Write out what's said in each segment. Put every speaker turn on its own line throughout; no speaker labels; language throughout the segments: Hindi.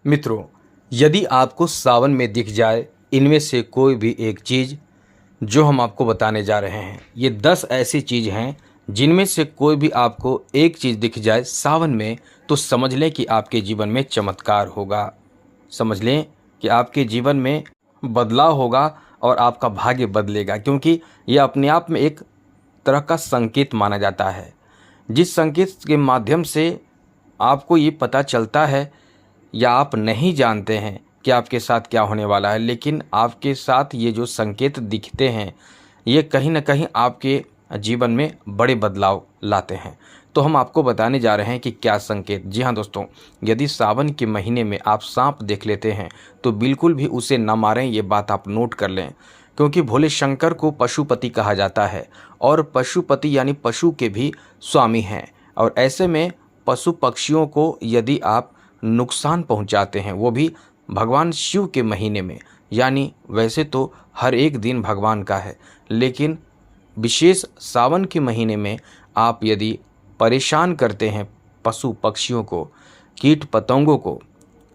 मित्रों, यदि आपको सावन में दिख जाए इनमें से कोई भी एक चीज़ जो हम आपको बताने जा रहे हैं, ये 10 ऐसी चीज़ हैं जिनमें से कोई भी आपको एक चीज़ दिख जाए सावन में, तो समझ लें कि आपके जीवन में चमत्कार होगा। समझ लें कि आपके जीवन में बदलाव होगा और आपका भाग्य बदलेगा, क्योंकि यह अपने आप में एक तरह का संकेत माना जाता है। जिस संकेत के माध्यम से आपको ये पता चलता है या आप नहीं जानते हैं कि आपके साथ क्या होने वाला है, लेकिन आपके साथ ये जो संकेत दिखते हैं ये कहीं ना कहीं आपके जीवन में बड़े बदलाव लाते हैं। तो हम आपको बताने जा रहे हैं कि क्या संकेत। जी हाँ दोस्तों, यदि सावन के महीने में आप सांप देख लेते हैं तो बिल्कुल भी उसे न मारें, ये बात आप नोट कर लें, क्योंकि भोले शंकर को पशुपति कहा जाता है और पशुपति यानी पशु के भी स्वामी हैं। और ऐसे में पशु पक्षियों को यदि आप नुकसान पहुंचाते हैं, वो भी भगवान शिव के महीने में, यानी वैसे तो हर एक दिन भगवान का है, लेकिन विशेष सावन के महीने में आप यदि परेशान करते हैं पशु पक्षियों को, कीट पतंगों को,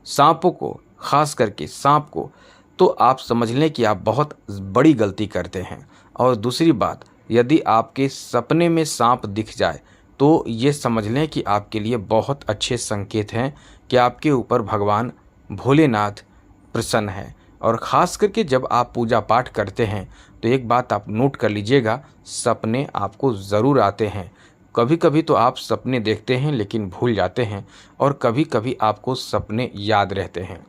सांपों को, खास करके सांप को, तो आप समझ लें कि आप बहुत बड़ी गलती करते हैं। और दूसरी बात, यदि आपके सपने में सांप दिख जाए तो ये समझ लें कि आपके लिए बहुत अच्छे संकेत हैं कि आपके ऊपर भगवान भोलेनाथ प्रसन्न है। और ख़ास करके जब आप पूजा पाठ करते हैं तो एक बात आप नोट कर लीजिएगा, सपने आपको ज़रूर आते हैं। कभी कभी तो आप सपने देखते हैं लेकिन भूल जाते हैं, और कभी कभी आपको सपने याद रहते हैं।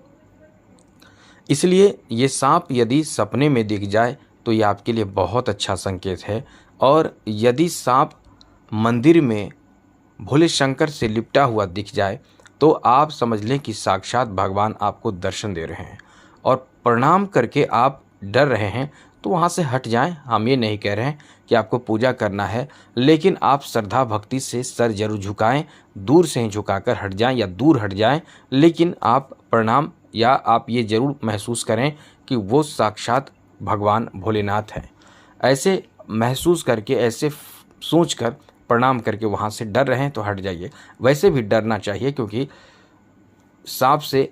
इसलिए ये सांप यदि सपने में दिख जाए तो ये आपके लिए बहुत अच्छा संकेत है। और यदि सांप मंदिर में भोले शंकर से लिपटा हुआ दिख जाए तो आप समझ लें कि साक्षात भगवान आपको दर्शन दे रहे हैं और प्रणाम करके आप डर रहे हैं तो वहाँ से हट जाएं। हम ये नहीं कह रहे हैं कि आपको पूजा करना है, लेकिन आप श्रद्धा भक्ति से सर जरूर झुकाएं, दूर से ही झुकाकर हट जाएं या दूर हट जाएं, लेकिन आप प्रणाम या आप ये ज़रूर महसूस करें कि वो साक्षात भगवान भोलेनाथ हैं। ऐसे महसूस करके, ऐसे सोच कर प्रणाम करके वहाँ से डर रहे हैं तो हट जाइए। वैसे भी डरना चाहिए, क्योंकि सांप से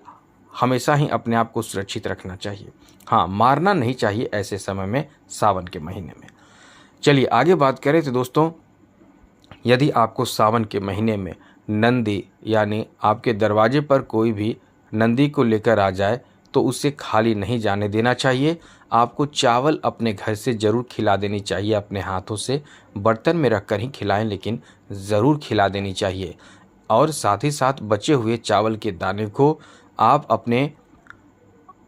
हमेशा ही अपने आप को सुरक्षित रखना चाहिए। हाँ, मारना नहीं चाहिए ऐसे समय में, सावन के महीने में। चलिए आगे बात करें तो दोस्तों, यदि आपको सावन के महीने में नंदी यानी आपके दरवाजे पर कोई भी नंदी को लेकर आ जाए तो उसे खाली नहीं जाने देना चाहिए। आपको चावल अपने घर से ज़रूर खिला देनी चाहिए, अपने हाथों से, बर्तन में रख कर ही खिलाएं, लेकिन ज़रूर खिला देनी चाहिए। और साथ ही साथ बचे हुए चावल के दाने को आप अपने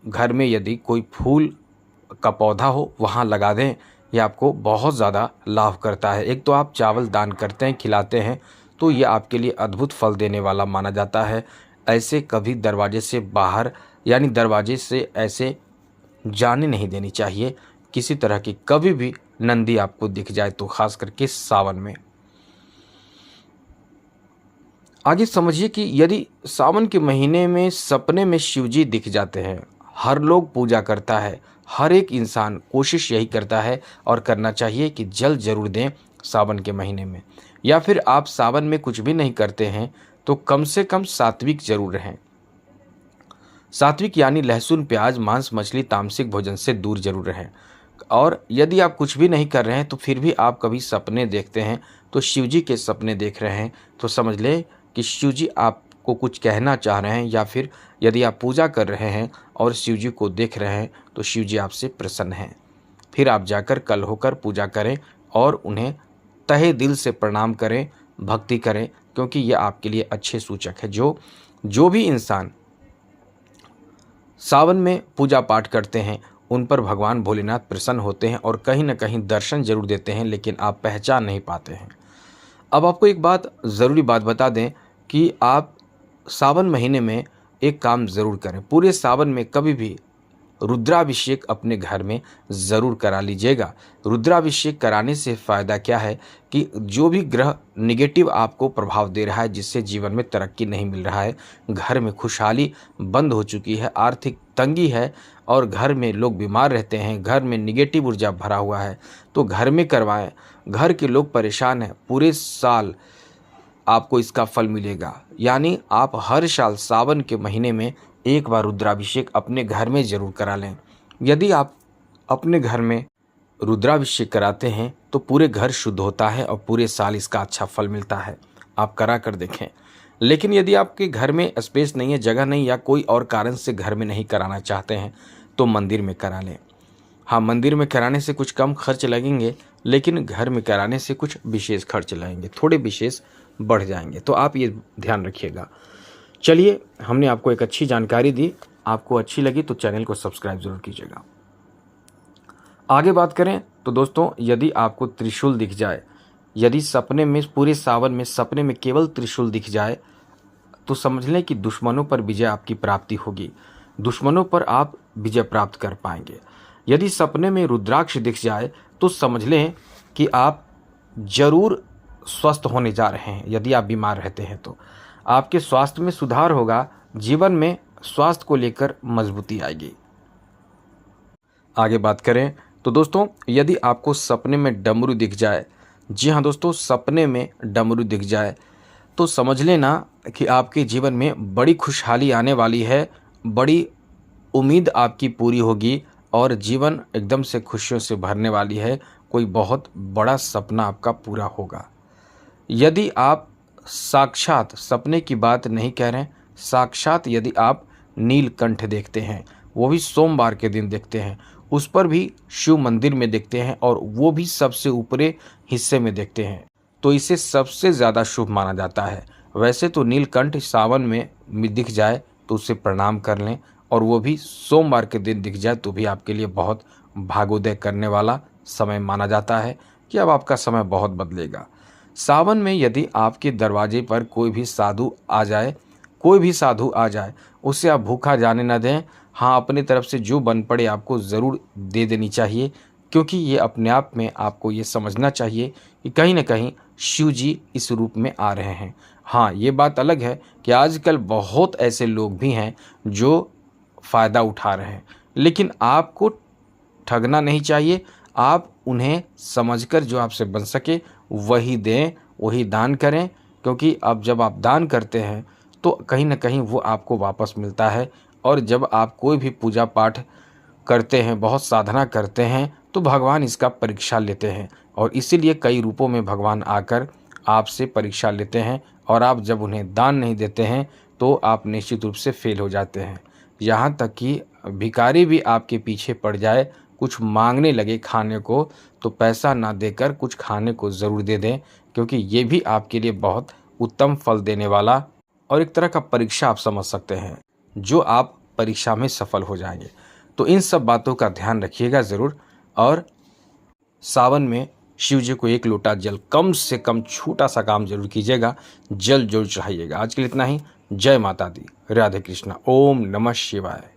घर में यदि कोई फूल का पौधा हो वहाँ लगा दें। ये आपको बहुत ज़्यादा लाभ करता है। एक तो आप चावल दान करते हैं, खिलाते हैं, तो ये आपके लिए अद्भुत फल देने वाला माना जाता है। ऐसे कभी दरवाजे से बाहर यानी दरवाजे से ऐसे जाने नहीं देनी चाहिए किसी तरह की। कभी भी नंदी आपको दिख जाए तो, खास करके सावन में। आगे समझिए कि यदि सावन के महीने में सपने में शिवजी दिख जाते हैं, हर लोग पूजा करता है, हर एक इंसान कोशिश यही करता है और करना चाहिए कि जल जरूर दें सावन के महीने में। या फिर आप सावन में कुछ भी नहीं करते हैं तो कम से कम सात्विक जरूर रहें। सात्विक यानी लहसुन, प्याज, मांस, मछली, तामसिक भोजन से दूर जरूर रहें। और यदि आप कुछ भी नहीं कर रहे हैं तो फिर भी आप कभी सपने देखते हैं तो शिवजी के सपने देख रहे हैं तो समझ लें कि शिवजी आपको कुछ कहना चाह रहे हैं। या फिर यदि आप पूजा कर रहे हैं और शिवजी को देख रहे हैं तो शिवजी आपसे प्रसन्न हैं। फिर आप जाकर कल होकर पूजा करें और उन्हें तहे दिल से प्रणाम करें, भक्ति करें, क्योंकि यह आपके लिए अच्छे सूचक है। जो भी इंसान सावन में पूजा पाठ करते हैं उन पर भगवान भोलेनाथ प्रसन्न होते हैं और कहीं ना कहीं दर्शन जरूर देते हैं, लेकिन आप पहचान नहीं पाते हैं। अब आपको एक बात, ज़रूरी बात बता दें कि आप सावन महीने में एक काम ज़रूर करें। पूरे सावन में कभी भी रुद्राभिषेक अपने घर में ज़रूर करा लीजिएगा। रुद्राभिषेक कराने से फ़ायदा क्या है कि जो भी ग्रह निगेटिव आपको प्रभाव दे रहा है, जिससे जीवन में तरक्की नहीं मिल रहा है, घर में खुशहाली बंद हो चुकी है, आर्थिक तंगी है और घर में लोग बीमार रहते हैं, घर में निगेटिव ऊर्जा भरा हुआ है, तो घर में करवाएं। घर के लोग परेशान हैं, पूरे साल आपको इसका फल मिलेगा। यानी आप हर साल सावन के महीने में एक बार रुद्राभिषेक अपने घर में ज़रूर करा लें। यदि आप अपने घर में रुद्राभिषेक कराते हैं तो पूरे घर शुद्ध होता है और पूरे साल इसका अच्छा फल मिलता है। आप करा कर देखें। लेकिन यदि आपके घर में स्पेस नहीं है, जगह नहीं, या कोई और कारण से घर में नहीं कराना चाहते हैं तो मंदिर में करा लें। हाँ, मंदिर में कराने से कुछ कम खर्च लगेंगे, लेकिन घर में कराने से कुछ विशेष खर्च लगेंगे, थोड़े विशेष बढ़ जाएंगे। तो आप ये ध्यान रखिएगा। चलिए, हमने आपको एक अच्छी जानकारी दी। आपको अच्छी लगी तो चैनल को सब्सक्राइब जरूर कीजिएगा। आगे बात करें तो दोस्तों, यदि आपको त्रिशूल दिख जाए, यदि सपने में, पूरे सावन में सपने में केवल त्रिशूल दिख जाए तो समझ लें कि दुश्मनों पर विजय आपकी प्राप्ति होगी। दुश्मनों पर आप विजय प्राप्त कर पाएंगे। यदि सपने में रुद्राक्ष दिख जाए तो समझ लें कि आप जरूर स्वस्थ होने जा रहे हैं। यदि आप बीमार रहते हैं तो आपके स्वास्थ्य में सुधार होगा। जीवन में स्वास्थ्य को लेकर मजबूती आएगी। आगे बात करें तो दोस्तों, यदि आपको सपने में डमरू दिख जाए, जी हाँ दोस्तों, सपने में डमरू दिख जाए तो समझ लेना कि आपके जीवन में बड़ी खुशहाली आने वाली है, बड़ी उम्मीद आपकी पूरी होगी और जीवन एकदम से खुशियों से भरने वाली है। कोई बहुत बड़ा सपना आपका पूरा होगा। यदि आप साक्षात, सपने की बात नहीं कह रहे हैं, साक्षात यदि आप नीलकंठ देखते हैं, वो भी सोमवार के दिन देखते हैं, उस पर भी शिव मंदिर में देखते हैं और वो भी सबसे ऊपरी हिस्से में देखते हैं, तो इसे सबसे ज़्यादा शुभ माना जाता है। वैसे तो नीलकंठ सावन में दिख जाए तो उसे प्रणाम कर लें, और वो भी सोमवार के दिन दिख जाए तो भी आपके लिए बहुत भाग्योदय करने वाला समय माना जाता है कि अब आपका समय बहुत बदलेगा। सावन में यदि आपके दरवाजे पर कोई भी साधु आ जाए, उसे आप भूखा जाने न दें। हाँ, अपनी तरफ से जो बन पड़े आपको ज़रूर दे देनी चाहिए, क्योंकि ये अपने आप में आपको ये समझना चाहिए कि कहीं ना कहीं शिव जी इस रूप में आ रहे हैं। हाँ, ये बात अलग है कि आजकल बहुत ऐसे लोग भी हैं जो फ़ायदा उठा रहे हैं, लेकिन आपको ठगना नहीं चाहिए। आप उन्हें समझकर जो आपसे बन सके वही दें, वही दान करें, क्योंकि अब जब आप दान करते हैं तो कहीं ना कहीं वो आपको वापस मिलता है। और जब आप कोई भी पूजा पाठ करते हैं, बहुत साधना करते हैं, तो भगवान इसका परीक्षा लेते हैं, और इसीलिए कई रूपों में भगवान आकर आपसे परीक्षा लेते हैं। और आप जब उन्हें दान नहीं देते हैं तो आप निश्चित रूप से फेल हो जाते हैं। यहाँ तक कि भिखारी भी आपके पीछे पड़ जाए, कुछ मांगने लगे खाने को, तो पैसा ना देकर कुछ खाने को ज़रूर दे दें, क्योंकि ये भी आपके लिए बहुत उत्तम फल देने वाला और एक तरह का परीक्षा आप समझ सकते हैं, जो आप परीक्षा में सफल हो जाएंगे। तो इन सब बातों का ध्यान रखिएगा ज़रूर। और सावन में शिव जी को 1 लोटा जल, कम से कम छोटा सा काम जरूर कीजिएगा, जल जरूर चढ़ाइएगा। आज के लिए इतना ही। जय माता दी, राधे कृष्णा, ओम नमः शिवाय।